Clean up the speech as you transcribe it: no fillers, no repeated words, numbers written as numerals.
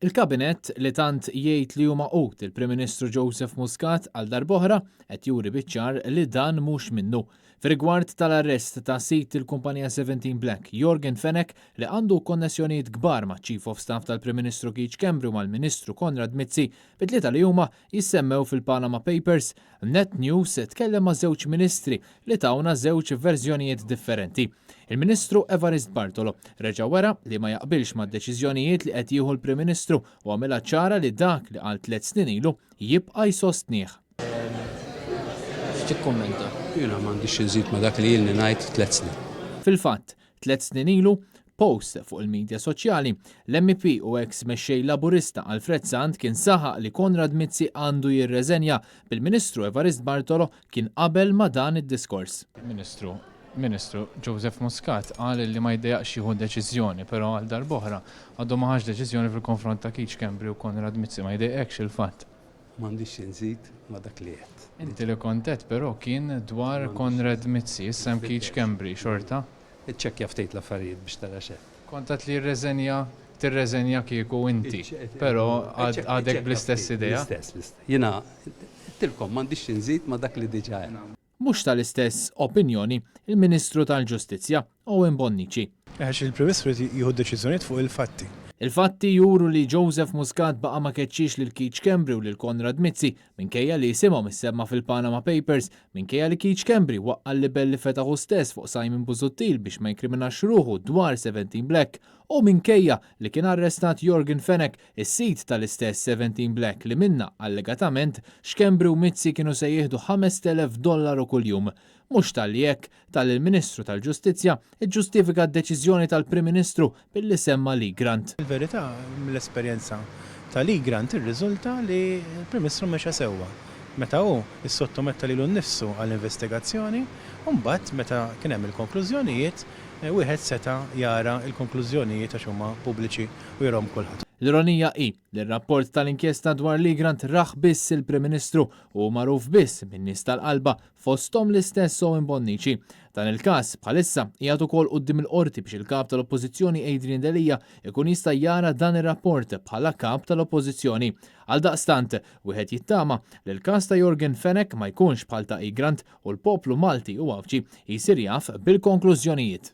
Il-Kabinett li tant jgħid li huma qut il-Prim Ministru Joseph Muscat għal darb'oħra qed juri biċ-ċar li dan mhux minnu. Fir-rigward tal-arrest ta' sit il-kumpanija 17 Black, Jorgen Fenech li għandu konnessjonijiet kbar ma' Chief of Staff tal-Prim Ministru Keith Schembri u mal-Ministru Konrad Mizzi bit-tlieta li huma jissemmew fil-Panama Papers, Net News tkellem ma' żewġ ministri li tawna żewġ verżjonijiet differenti. Il-Ministru Evarist Bartolo reġa' wera li ma jaqbilx mad-deċiżjonijiet li qed jieħu l-Prim Ministru u għamilha ċara li dak li qal 3 snin ilu jibqa' jsostnih. X'tikkummenta? Jiena m'għandix inżid ma' dak li jilni ngħid 3 snin. Fil-fatt, 3 snin ilu, post fuq il-medja soċjali, l-MP u ex-mexxej laburista Alfred Sant kien saħaq li Konrad Mizzi għandu jirreżenja bil-Ministru Evarist Bartolo kien qabel ma' dan id-diskors. Ministru Joseph Muscat qal li ma jdejaqx jieħu deċiżjoni, però għal darb'oħra għadu ma ħax deċiżjoni fil-konfront ta' Keith Schembri u Konrad Mizzi ma jdejaqx il-fatt. M'għandix inżid ma' dak li qed. Inti li kontet però kien dwar Konrad Mizzi, issa hemm Keith Schembri xorta. Iċċekkja ftit l-affarijiet biex tara xejn. Kontat li tirreżenja kieku inti, però għadek bl-istess idea. L-istess. Jiena tilkom m'għandix inżid ma' dak li diġà hemm. Mhux tal-istess opinjoni il-Ministru tal-Ġustizzja Owen Bonnici. Għax il-Prim Ministru jieħu deċiżjonijiet fuq il-fatti. Il-fatti juru li Joseph Muscat baqa' ma keċċix lil Keith Schembri u lil Konrad Mizzi minkejja li jisimhom issemma fil-Panama Papers, minkejja li Keith Schembri waqqa l-libel li fetaħu stess fuq Simon Busuttil biex ma jinkriminax ruħu dwar 17 Black u minkejja li kien arrestat Jorgen Fenech, is-sit tal-istess 17 Black li minna allegatament Schembri u Mizzi kienu se jieħdu $5,000 kuljum. Mhux tal-jekk tal-Ministru tal-Ġustizzja iġġustifika d-deċiżjoni tal-Prim Ministru billi semma Lee Grant. Il-verità mill-esperjenza ta' Lee Grant irriżulta li l-Prim Ministru mexa sewwa. Meta hu issottometta lilu nnifsu għall-investigazzjoni u mbagħad meta kien hemm il-konklużjonijiet wieħed seta' jara l-konklużjonijiet għax huma pubbliċi u jrahom kulħadd. L-ironija hi li r-rapport tal-inkjesta dwar Lee Grant raħ biss il-Prim Ministru u magħruf biss min-nies tal-qalba fosthom l-istess Owen Bonnici. Dan il-każ bħalissa qiegħed ukoll quddiem il-qorti biex il-kap tal-Oppożizzjoni Adrian Delija ikun jista' jara dan ir-rapport bħala kap tal-Oppożizzjoni. Għaldaqstant, wieħed jittama li l-każ ta' Jorgen Fenech ma jkunx bħal ta' Grant u l-poplu Malti u Awċi jsir jaf bil-konklużjonijiet.